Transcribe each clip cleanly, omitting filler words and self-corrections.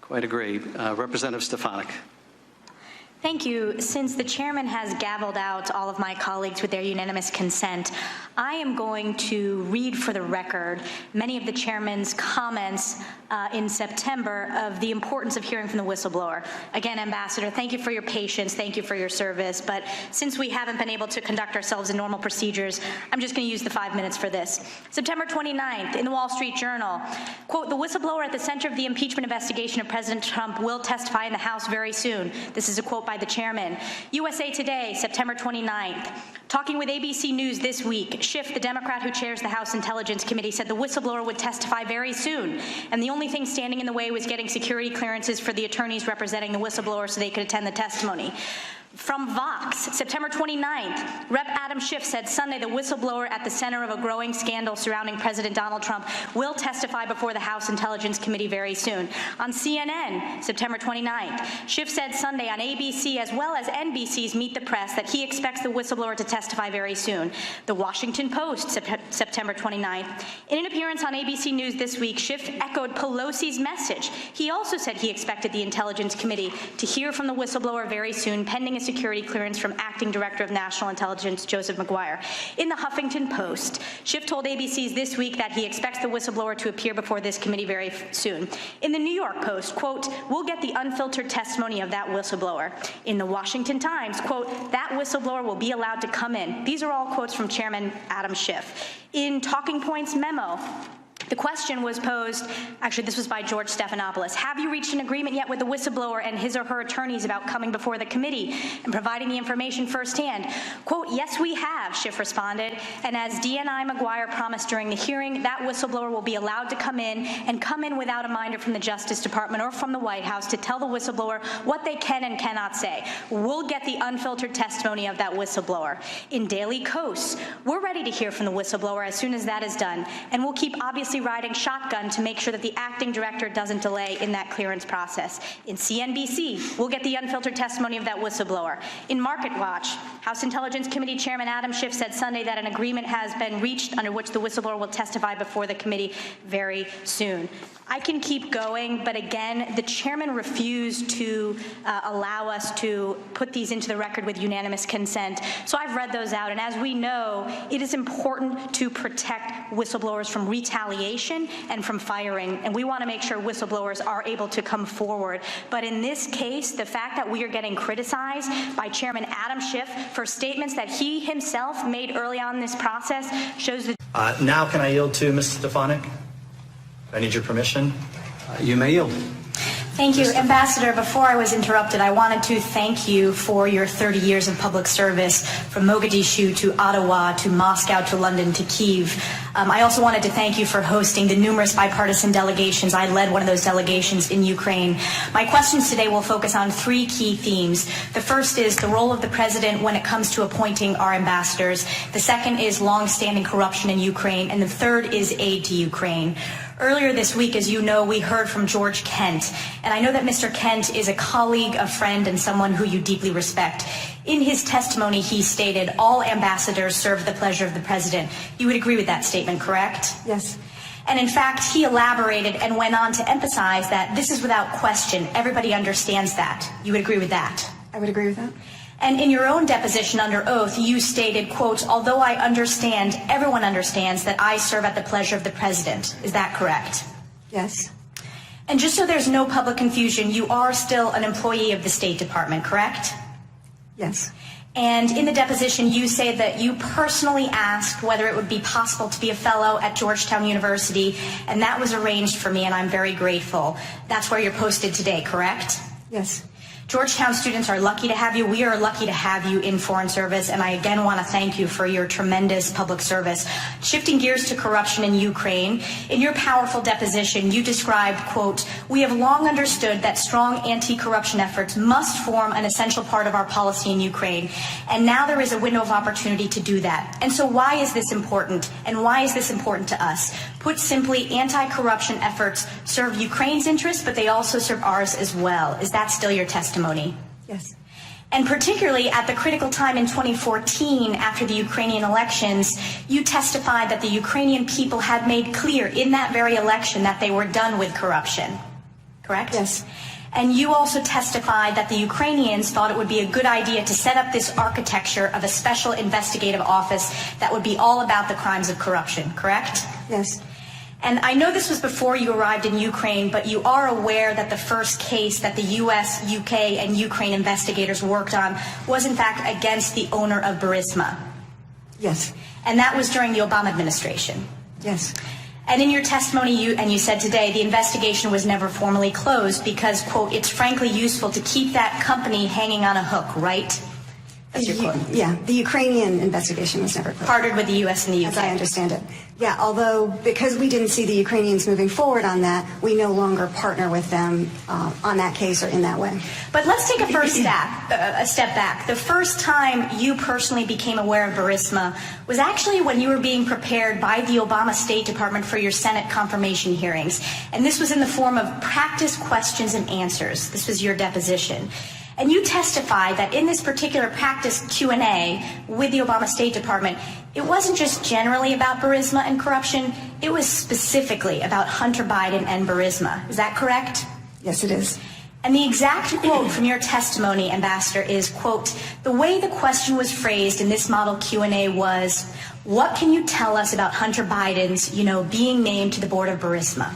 Quite agree. Representative Stefanik. Thank you. Since the chairman has gavelled out all of my colleagues with their unanimous consent, I am going to read for the record many of the chairman's comments in September of the importance of hearing from the whistleblower. Again, Ambassador, thank you for your patience, thank you for your service, but since we haven't been able to conduct ourselves in normal procedures, I'm just going to use the 5 minutes for this. September 29th, in the Wall Street Journal, quote, "The whistleblower at the center of the impeachment investigation of President Trump will testify in the House very soon." This is a quote by the chairman. USA Today, September 29th. Talking with ABC News this week, Schiff, the Democrat who chairs the House Intelligence Committee, said the whistleblower would testify very soon, and the only thing standing in the way was getting security clearances for the attorneys representing the whistleblower so they could attend the testimony. From Vox, September 29th, Rep. Adam Schiff said Sunday the whistleblower at the center of a growing scandal surrounding President Donald Trump will testify before the House Intelligence Committee very soon. On CNN, September 29th, Schiff said Sunday on ABC as well as NBC's Meet the Press that he expects the whistleblower to testify very soon. The Washington Post, September 29th. In an appearance on ABC News this week, Schiff echoed Pelosi's message. He also said he expected the Intelligence Committee to hear from the whistleblower very soon, pending a security clearance from Acting Director of National Intelligence Joseph McGuire. In the Huffington Post, Schiff told ABC's This Week that he expects the whistleblower to appear before this committee very soon. In the New York Post, quote, "We'll get the unfiltered testimony of that whistleblower." In the Washington Times, quote, "That whistleblower will be allowed to come in." These are all quotes from Chairman Adam Schiff. In Talking Points memo, the question was posed, actually this was by George Stephanopoulos, "Have you reached an agreement yet with the whistleblower and his or her attorneys about coming before the committee and providing the information firsthand?" Quote, "Yes, we have," Schiff responded, "and as DNI McGuire promised during the hearing, that whistleblower will be allowed to come in without a minder from the Justice Department or from the White House to tell the whistleblower what they can and cannot say. We'll get the unfiltered testimony of that whistleblower." In Daily Kos, "We're ready to hear from the whistleblower as soon as that is done, and we'll keep obviously riding shotgun to make sure that the acting director doesn't delay in that clearance process." In CNBC, "We'll get the unfiltered testimony of that whistleblower." In Market Watch, House Intelligence Committee Chairman Adam Schiff said Sunday that an agreement has been reached under which the whistleblower will testify before the committee very soon. I can keep going, but again, the chairman refused to allow us to put these into the record with unanimous consent. So I've read those out, and as we know, it is important to protect whistleblowers from retaliation and from firing, and we want to make sure whistleblowers are able to come forward. But in this case, the fact that we are getting criticized by Chairman Adam Schiff for statements that he himself made early on in this process shows that. Now can I yield to Ms. Stefanik? I need your permission. You may yield. Thank you, Ambassador. Before I was interrupted, I wanted to thank you for your 30 years of public service from Mogadishu to Ottawa to Moscow to London to Kyiv. I also wanted to thank you for hosting the numerous bipartisan delegations. I led one of those delegations in Ukraine. My questions today will focus on three key themes. The first is the role of the president when it comes to appointing our ambassadors. The second is long-standing corruption in Ukraine. And the third is aid to Ukraine. Earlier this week, as you know, we heard from George Kent, and I know that Mr. Kent is a colleague, a friend, and someone who you deeply respect. In his testimony, he stated, all ambassadors serve the pleasure of the president. You would agree with that statement, correct? Yes. And in fact, he elaborated and went on to emphasize that this is without question. Everybody understands that. You would agree with that? I would agree with that. And in your own deposition under oath, you stated, quote, although I understand, everyone understands that I serve at the pleasure of the president. Is that correct? Yes. And just so there's no public confusion, you are still an employee of the State Department, correct? Yes. And in the deposition, you say that you personally asked whether it would be possible to be a fellow at Georgetown University, and that was arranged for me, and I'm very grateful. That's where you're posted today, correct? Yes. Georgetown students are lucky to have you. We are lucky to have you in Foreign Service, and I again want to thank you for your tremendous public service. Shifting gears to corruption in Ukraine, in your powerful deposition, you described, quote, we have long understood that strong anti-corruption efforts must form an essential part of our policy in Ukraine, and now there is a window of opportunity to do that. And so why is this important, and why is this important to us? Put simply, anti-corruption efforts serve Ukraine's interests, but they also serve ours as well. Is that still your testimony? Yes. And particularly at the critical time in 2014, after the Ukrainian elections, you testified that the Ukrainian people had made clear in that very election that they were done with corruption. correct? Yes. And you also testified that the Ukrainians thought it would be a good idea to set up this architecture of a special investigative office that would be all about the crimes of corruption, correct? Yes. And I know this was before you arrived in Ukraine, but you are aware that the first case that the U.S., UK, and Ukraine investigators worked on was in fact against the owner of Burisma. Yes. And that was during the Obama administration. Yes. And in your testimony, you said today the investigation was never formally closed because, quote, it's frankly useful to keep that company hanging on a hook, right? That's your quote. Yeah, the Ukrainian investigation was never closed. Partnered with the U.S. and the UK. As I understand it. Yeah, although because we didn't see the Ukrainians moving forward on that, we no longer partner with them on that case or in that way. But let's take a step back. The first time you personally became aware of Burisma was actually when you were being prepared by the Obama State Department for your Senate confirmation hearings. And this was in the form of practice questions and answers. This was your deposition. And you testified that in this particular practice Q&A with the Obama State Department, it wasn't just generally about Burisma and corruption, it was specifically about Hunter Biden and Burisma. Is that correct? Yes, it is. And the exact quote from your testimony, Ambassador, is, quote, the way the question was phrased in this model Q&A was, what can you tell us about Hunter Biden's, being named to the board of Burisma?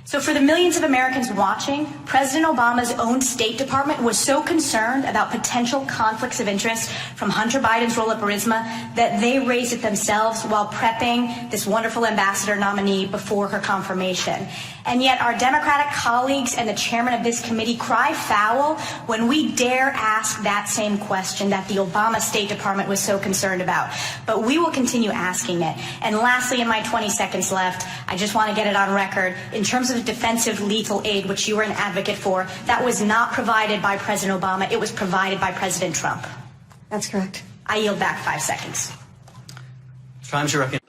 So for the millions of Americans watching, President Obama's own State Department was so concerned about potential conflicts of interest from Hunter Biden's role at Burisma that they raised it themselves while prepping this wonderful ambassador nominee before her confirmation. And yet our Democratic colleagues and the chairman of this committee cry foul when we dare ask that same question that the Obama State Department was so concerned about. But we will continue asking it. And lastly, in my 20 seconds left, I just want to get it on record. In terms of defensive lethal aid, which you were an advocate for, that was not provided by President Obama. It was provided by President Trump. That's correct. I yield back 5 seconds. Time's your reckoning.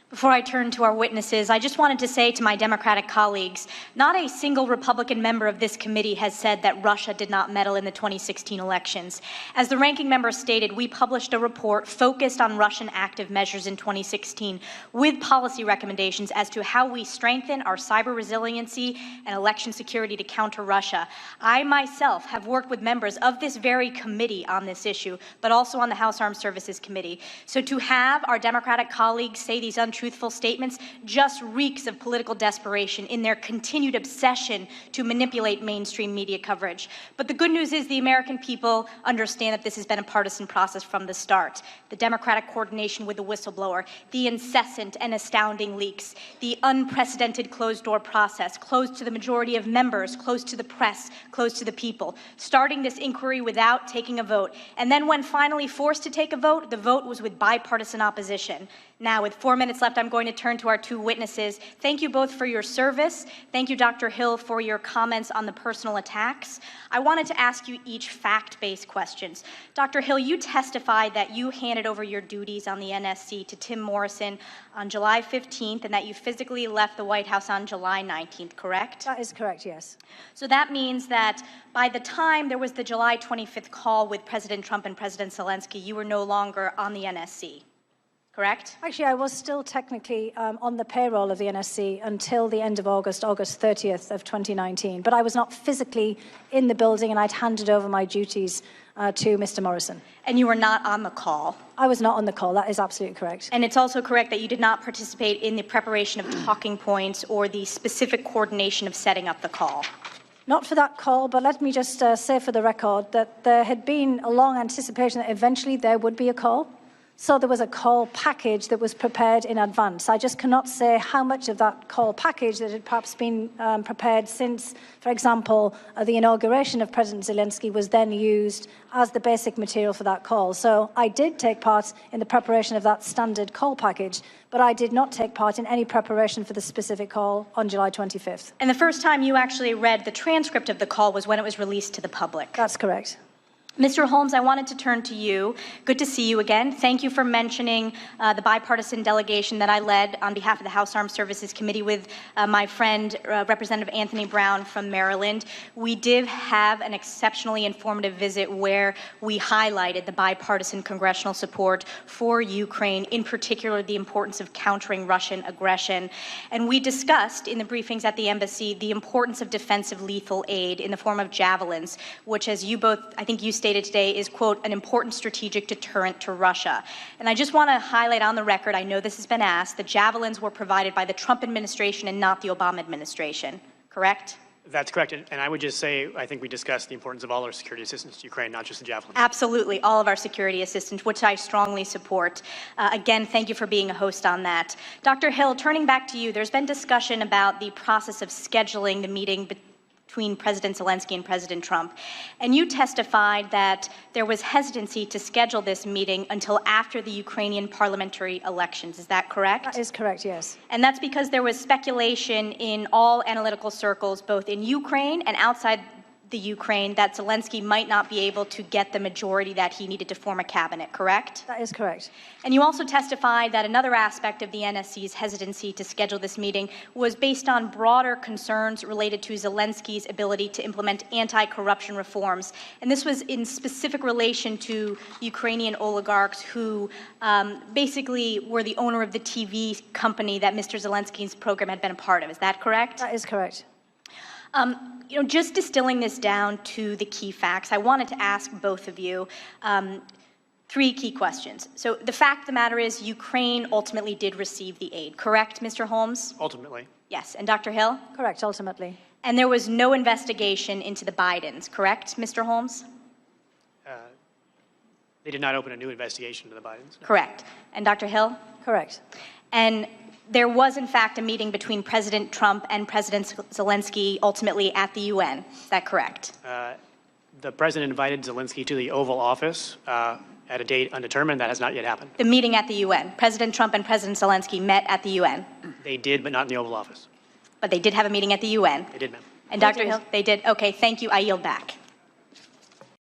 Before I turn to our witnesses, I just wanted to say to my Democratic colleagues, not a single Republican member of this committee has said that Russia did not meddle in the 2016 elections. As the ranking member stated, we published a report focused on Russian active measures in 2016 with policy recommendations as to how we strengthen our cyber resiliency and election security to counter Russia. I myself have worked with members of this very committee on this issue, but also on the House Armed Services Committee. So to have our Democratic colleagues say these untruthful statements just reeks of political desperation in their continued obsession to manipulate mainstream media coverage. But the good news is the American people understand that this has been a partisan process from the start. The Democratic coordination with the whistleblower, the incessant and astounding leaks, the unprecedented closed-door process, closed to the majority of members, closed to the press, closed to the people, starting this inquiry without taking a vote. And then when finally forced to take a vote, the vote was with bipartisan opposition. Now, with 4 minutes left, I'm going to turn to our two witnesses. Thank you both for your service. Thank you, Dr. Hill, for your comments on the personal attacks. I wanted to ask you each fact-based questions. Dr. Hill, you testified that you handed over your duties on the NSC to Tim Morrison on July 15th and that you physically left the White House on July 19th, correct? That is correct, yes. So that means that by the time there was the July 25th call with President Trump and President Zelensky, you were no longer on the NSC. Correct? Actually, I was still technically on the payroll of the NSC until the end of August 30th of 2019. But I was not physically in the building, and I'd handed over my duties to Mr. Morrison. And you were not on the call? I was not on the call. That is absolutely correct. And it's also correct that you did not participate in the preparation of talking points or the specific coordination of setting up the call? Not for that call, but let me just say for the record that there had been a long anticipation that eventually there would be a call. So there was a call package that was prepared in advance. I just cannot say how much of that call package that had perhaps been prepared since, for example, the inauguration of President Zelensky was then used as the basic material for that call. So I did take part in the preparation of that standard call package, but I did not take part in any preparation for the specific call on July 25th. And the first time you actually read the transcript of the call was when it was released to the public? That's correct. Mr. Holmes, I wanted to turn to you. Good to see you again. Thank you for mentioning the bipartisan delegation that I led on behalf of the House Armed Services Committee with my friend, Representative Anthony Brown from Maryland. We did have an exceptionally informative visit where we highlighted the bipartisan congressional support for Ukraine, in particular the importance of countering Russian aggression. And we discussed in the briefings at the embassy the importance of defensive lethal aid in the form of javelins, which, as you both, I think you stated today, is, quote, an important strategic deterrent to Russia. And I just want to highlight on the record, I know this has been asked, the javelins were provided by the Trump administration and not the Obama administration, correct? That's correct. And I would just say, I think we discussed the importance of all our security assistance to Ukraine, not just the javelins. Absolutely, all of our security assistance, which I strongly support. Again, thank you for being a host on that. Dr. Hill, turning back to you, there's been discussion about the process of scheduling the meeting between President Zelensky and President Trump. And you testified that there was hesitancy to schedule this meeting until after the Ukrainian parliamentary elections. Is that correct? That is correct, yes. And that's because there was speculation in all analytical circles, both in Ukraine and outside the Ukraine, that Zelensky might not be able to get the majority that he needed to form a cabinet, correct? That is correct. And you also testified that another aspect of the NSC's hesitancy to schedule this meeting was based on broader concerns related to Zelensky's ability to implement anti-corruption reforms. And this was in specific relation to Ukrainian oligarchs who basically were the owner of the TV company that Mr. Zelensky's program had been a part of. Is that correct? That is correct. Just distilling this down to the key facts, I wanted to ask both of you three key questions. So the fact of the matter is Ukraine ultimately did receive the aid, correct, Mr. Holmes? Ultimately. Yes. And Dr. Hill? Correct, ultimately. And there was no investigation into the Bidens, correct, Mr. Holmes? They did not open a new investigation into the Bidens. No. Correct. And Dr. Hill? Correct. And there was, in fact, a meeting between President Trump and President Zelensky ultimately at the UN. Is that correct? The president invited Zelensky to the Oval Office at a date undetermined. That has not yet happened. The meeting at the UN. President Trump and President Zelensky met at the UN. They did, but not in the Oval Office. But they did have a meeting at the UN. They did, ma'am. And Dr. Hill, they did? Okay, thank you. I yield back.